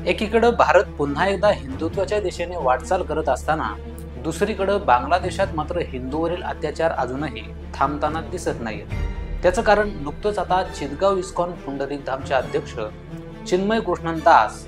एकीकडे भारत पुन्हा एकदा हिंदुत्वाच्या दिशेने वाटचाल करत असताना दुसरीकडे बांगलादेशात मात्र हिंदूवरील अत्याचार अजूनही थांबताना दिसत नाहीत। त्याचं कारण नुकतंच आता चितगाव इस्कॉन पुंडलिक धामचे अध्यक्ष चिन्मय कृष्णन दास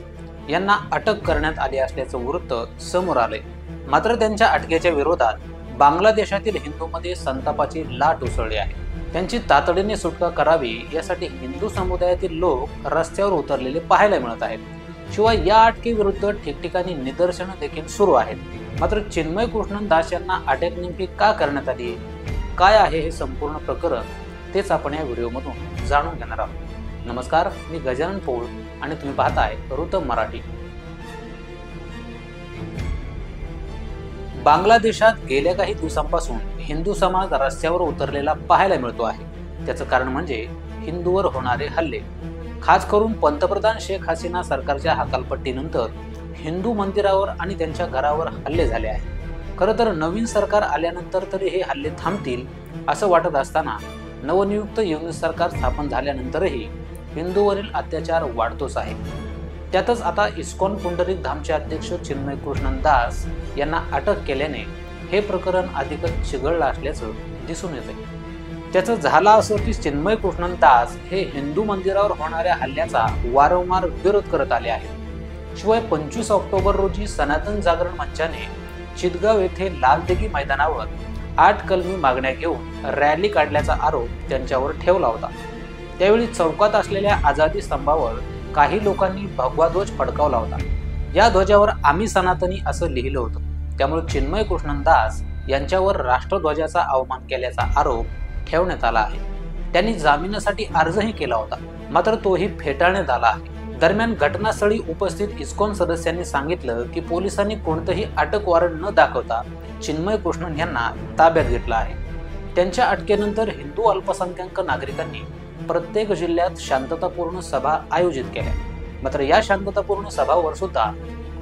यांना अटक करण्यात आली असल्याचं वृत्त समोर आलंय। मात्र त्यांच्या अटकेच्या विरोधात बांगलादेशातील हिंदूंमध्ये संतापाची लाट उसळली आहे। त्यांची तातडीने सुटका करावी यासाठी हिंदू समुदायातील लोक रस्त्यावर उतरलेले पाहायला मिळत आहेत। शिवाय या अटकेविरुद्ध ठिकठिकाणी निदर्शनं देखील सुरू आहेत। मात्र चिन्मय कृष्णन दास यांना अटक नेमकी का करण्यात आली, काय आहे हे संपूर्ण प्रकरण, तेच आपण या व्हिडिओमधून जाणून घेणार आहोत। नमस्कार, मी गजानन पोळ आणि तुम्ही पाहताय ऋतम मराठी। बांगलादेशात गेल्या काही दिवसांपासून हिंदू समाज रस्त्यावर उतरलेला पाहायला मिळतो आहे। त्याचं कारण म्हणजे हिंदूवर होणारे हल्ले। खास करून पंतप्रधान शेख हसीना सरकारच्या हकालपट्टीनंतर हिंदू मंदिरावर आणि त्यांच्या घरावर हल्ले झाले आहेत। खरं तर नवीन सरकार आल्यानंतर तरी हे हल्ले थांबतील असं वाटत असताना नवनियुक्त युनिट सरकार स्थापन झाल्यानंतरही हिंदूवरील अत्याचार वाढतोच आहे। त्यातच आता इस्कॉन पुंडलिक धामचे अध्यक्ष चिन्मय कृष्णन दास यांना अटक केल्याने हे प्रकरण अधिकच चिघळलं असल्याचं दिसून येतंय। त्याचं झालं असं की चिन्मय कृष्णन दास हे हिंदू मंदिरावर होणाऱ्या हल्ल्याचा वारंवार विरोध करत आले आहेत। शिवाय 25 ऑक्टोबर रोजी सनातन जागरण मंचाने चितगाव येथे लालदिघी मैदानावर 8 कलमी मागण्या घेऊन रॅली काढल्याचा आरोप त्यांच्यावर ठेवला होता। त्यावेळी चौकात असलेल्या आझादी स्तंभावर काही लोकांनी भगवा ध्वज फडकावला होता। या ध्वजावर आम्ही सनातनी असं लिहिलं होतं। त्यामुळे चिन्मय कृष्णन दास यांच्यावर राष्ट्रध्वजाचा अवमान केल्याचा आरोप ठेवण्यात आला आहे। त्यांनी जामिनासाठी अर्जही केला होता, मात्र तोही फेटाळण्यात आला आहे। दरम्यान घटनास्थळी उपस्थित इस्कॉन सदस्यांनी सांगितलं की पोलिसांनी कोणतंही अटक वॉरंट न दाखवता चिन्मय कृष्णन यांना ताब्यात घेतलं आहे। त्यांच्या अटकेनंतर हिंदू अल्पसंख्याक नागरिकांनी प्रत्येक जिल्ह्यात शांततापूर्ण सभा आयोजित केल्या। मात्र या शांततापूर्ण सभांवर सुद्धा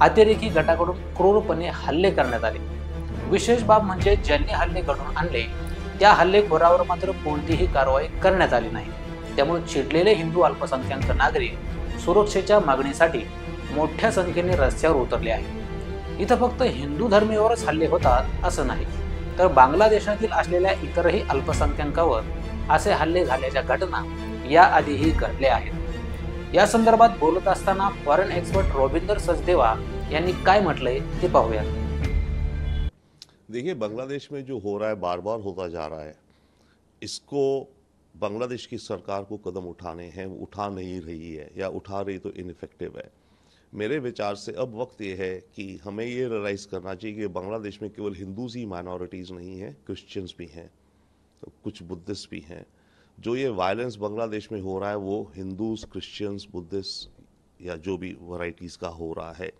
अतिरेकी गटाकडून क्रूरपणे हल्ले करण्यात आले। विशेष बाब म्हणजे ज्यांनी हल्ले घडवून आणले त्या हल्लेखोरावर मात्र कोणतीही कारवाई करण्यात आली नाही। त्यामुळे चिडलेले हिंदू अल्पसंख्याक नागरिक सुरक्षेच्या मागणीसाठी मोठ्या संख्येने रस्त्यावर उतरले आहेत। इथं फक्त हिंदू धर्मीयांवरच हल्ले होतात असं नाही, तर बांगलादेशातील असलेल्या इतरही अल्पसंख्याकांवर असे हल्ले झाल्याच्या घटना याआधीही घडल्या आहेत। या संदर्भात बोलत असताना फॉरेन एक्सपर्ट रोबिंदर सचदेवा यांनी काय म्हटलंय ते पाहूया। देखिए, बांग्लादेश में जो हो रहा है बार बार होता जा रहा है, इसको बांग्लादेश की सरकार को कदम उठाने हैं, उठा नहीं रही है या उठा रही तो इनफेक्टिव है। मेरे विचार से अब वक्त ये है कि हमें ये रियलाइज़ करना चाहिए कि बांग्लादेश में केवल हिंदूज ही माइनॉरिटीज़ नहीं हैं, क्रिश्चियंस भी हैं, तो कुछ बुद्धिस्ट भी हैं। जो ये वायलेंस बांग्लादेश में हो रहा है वो हिंदूज, क्रिश्चियंस, बुद्धिस्ट या जो भी वैरायटीज़ का हो रहा है,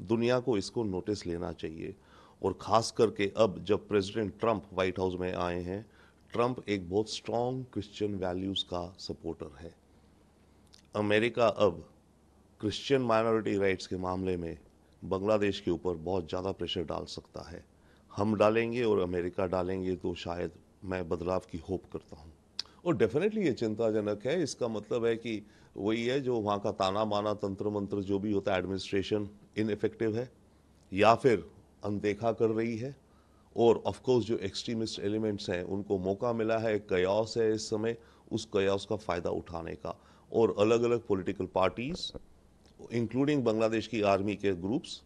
दुनिया को इसको नोटिस लेना चाहिए। और ख़ास करके अब जब प्रेसिडेंट ट्रंप वाइट हाउस में आए हैं, ट्रंप एक बहुत स्ट्रॉन्ग क्रिश्चियन वैल्यूज़ का सपोर्टर है। अमेरिका अब क्रिश्चियन माइनॉरिटी राइट्स के मामले में बांग्लादेश के ऊपर बहुत ज़्यादा प्रेशर डाल सकता है। हम डालेंगे और अमेरिका डालेंगे तो शायद मैं बदलाव की होप करता हूँ। और डेफिनेटली ये चिंताजनक है। इसका मतलब है कि वही है जो वहाँ का ताना बाना तंत्र मंत्र जो भी होता है, एडमिनिस्ट्रेशन इनइफेक्टिव है या फिर अनदेखा कर रही है। और ऑफ कोर्स जो एक्सट्रीमिस्ट एलिमेंट्स हैं उनको मौका मिला है, कयास है इस समय, उस कयास का फ़ायदा उठाने का। और अलग अलग पॉलिटिकल पार्टीज़ इंक्लूडिंग बांग्लादेश की आर्मी के ग्रुप्स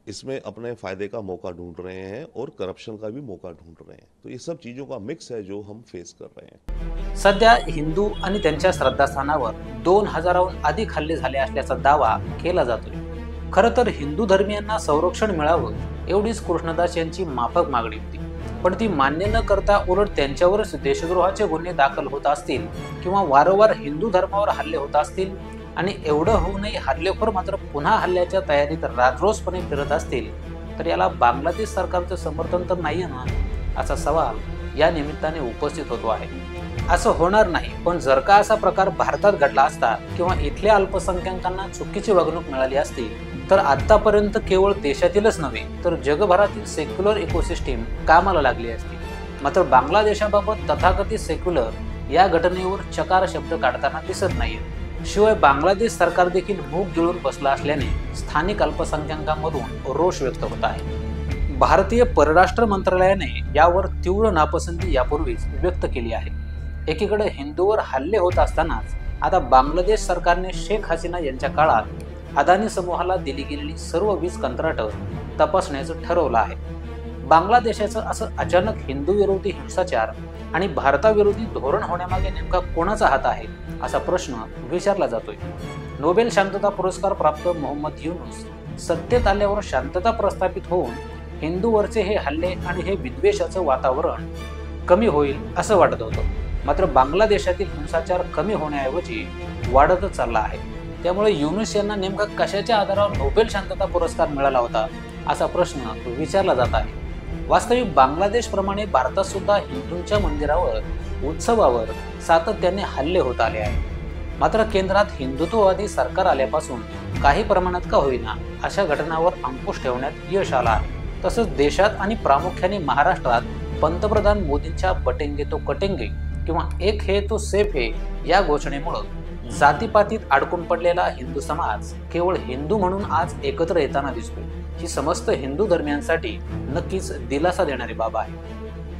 इसमें अपने फ़ायदे का मौका ढूंढ रहे हैं और करप्शन का भी मौका ढूंढ रहे हैं। तो ये सब चीज़ों का मिक्स है जो हम फेस कर रहे हैं। सध्या हिंदू आणि त्यांच्या श्रद्धास्थानावर 2000हून अधिक हल्ले झाले असल्याचा दावा केला जातोय। खरं तर हिंदू धर्मियांना संरक्षण मिळावं एवढीच कृष्णदास यांची माफक मागणी होती, पण ती मान्य न करता उलट त्यांच्यावरच देशद्रोहाचे गुन्हे दाखल होत असतील किंवा वारंवार हिंदू धर्मावर हल्ले होत असतील आणि एवढं होऊनही हल्लेखोर मात्र पुन्हा हल्ल्याच्या तयारीत राजरोसपणे फिरत असतील तर याला बांगलादेश सरकारचं समर्थन तर नाहीये ना, असा सवाल या निमित्ताने उपस्थित होतो आहे। असं होणार नाही, पण जर का असा प्रकार भारतात घडला असता किंवा इथल्या अल्पसंख्याकांना चुकीची वागणूक मिळाली असती तर आतापर्यंत केवळ देशातीलच नव्हे तर जगभरातील सेक्युलर इकोसिस्टीम कामाला लागली असती। मात्र बांगलादेशाबाबत तथाकथित सेक्युलर या घटनेवर चकार शब्द काढताना दिसत नाहीत। शिवाय बांगलादेश सरकार देखील मूग गिळून बसला असल्याने स्थानिक अल्पसंख्याकांमधून रोष व्यक्त होत आहे। भारतीय परराष्ट्र मंत्रालयाने यावर तीव्र नापसंती यापूर्वीच व्यक्त केली आहे। एकीकडे हिंदूवर हल्ले होत असतानाच आता बांगलादेश सरकारने शेख हसीना यांच्या काळात अदानी समूहाला दिली गेलेली सर्व वीज कंत्राटं तपासण्याचं ठरवलं आहे। बांगलादेशाचं असं अचानक हिंदू विरोधी हिंसाचार आणि भारताविरोधी धोरण होण्यामागे नेमका कोणाचा हात आहे असा प्रश्न विचारला जातोय। नोबेल शांतता पुरस्कार प्राप्त मोहम्मद युनूस सत्तेत आल्यावर शांतता प्रस्थापित होऊन हिंदूवरचे हे हल्ले आणि हे विद्वेषाचं वातावरण कमी होईल असं वाटत होतं, मात्र बांगलादेशातील हिंसाचार कमी होण्याऐवजी वाढतच चालला आहे। त्यामुळे युनूस यांना नेमका कशाच्या आधारावर नोबेल शांतता पुरस्कार मिळाला होता असा प्रश्न विचारला जात आहे। वास्तविक बांगलादेश प्रमाणे भारतात सुद्धा हिंदूंच्या मंदिरावर, उत्सवावर सातत्याने हल्ले होत आले आहेत। मात्र केंद्रात हिंदुत्ववादी सरकार आल्यापासून काही प्रमाणात का होईना अशा घटनांवर अंकुश ठेवण्यात यश आलं आहे। तसंच देशात आणि प्रामुख्याने महाराष्ट्रात पंतप्रधान मोदींच्या बटेंगे तो कटेंगे किंवा एक है तो सेफ है या घोषणेमुळे जातीपातीत अडकून पडलेला हिंदू समाज केवळ हिंदू म्हणून आज एकत्र येताना दिसतोय। ही समस्त हिंदू धर्मियांसाठी नक्कीच दिलासा देणारी बाब आहे।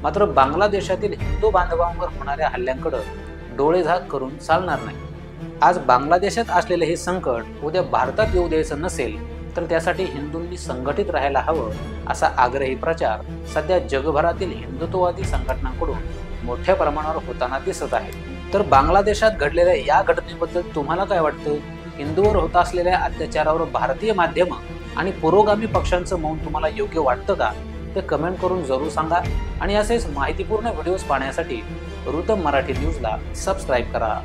मात्र बांगलादेशातील हिंदू बांधवांवर होणाऱ्या हल्ल्यांकडे डोळेझाक करून चालणार नाही। आज बांगलादेशात असलेले हे संकट उद्या भारतात येऊ द्यायचं नसेल तर त्यासाठी हिंदूंनी संघटित राहायला हवं असा आग्रही प्रचार सध्या जगभरातील हिंदुत्ववादी संघटनांकडून मोठ्या प्रमाणावर होताना दिसत आहे। तर बांगलादेशात घडलेल्या या घटनेबद्दल तुम्हाला काय वाटतं? हिंदूवर होत असलेल्या अत्याचारावर भारतीय माध्यम आणि पुरोगामी पक्षांचं मौन तुम्हाला योग्य वाटतं का? ते कमेंट करून जरूर सांगा आणि असेच माहितीपूर्ण व्हिडिओज पाहण्यासाठी ऋतम मराठी न्यूजला सबस्क्राईब करा।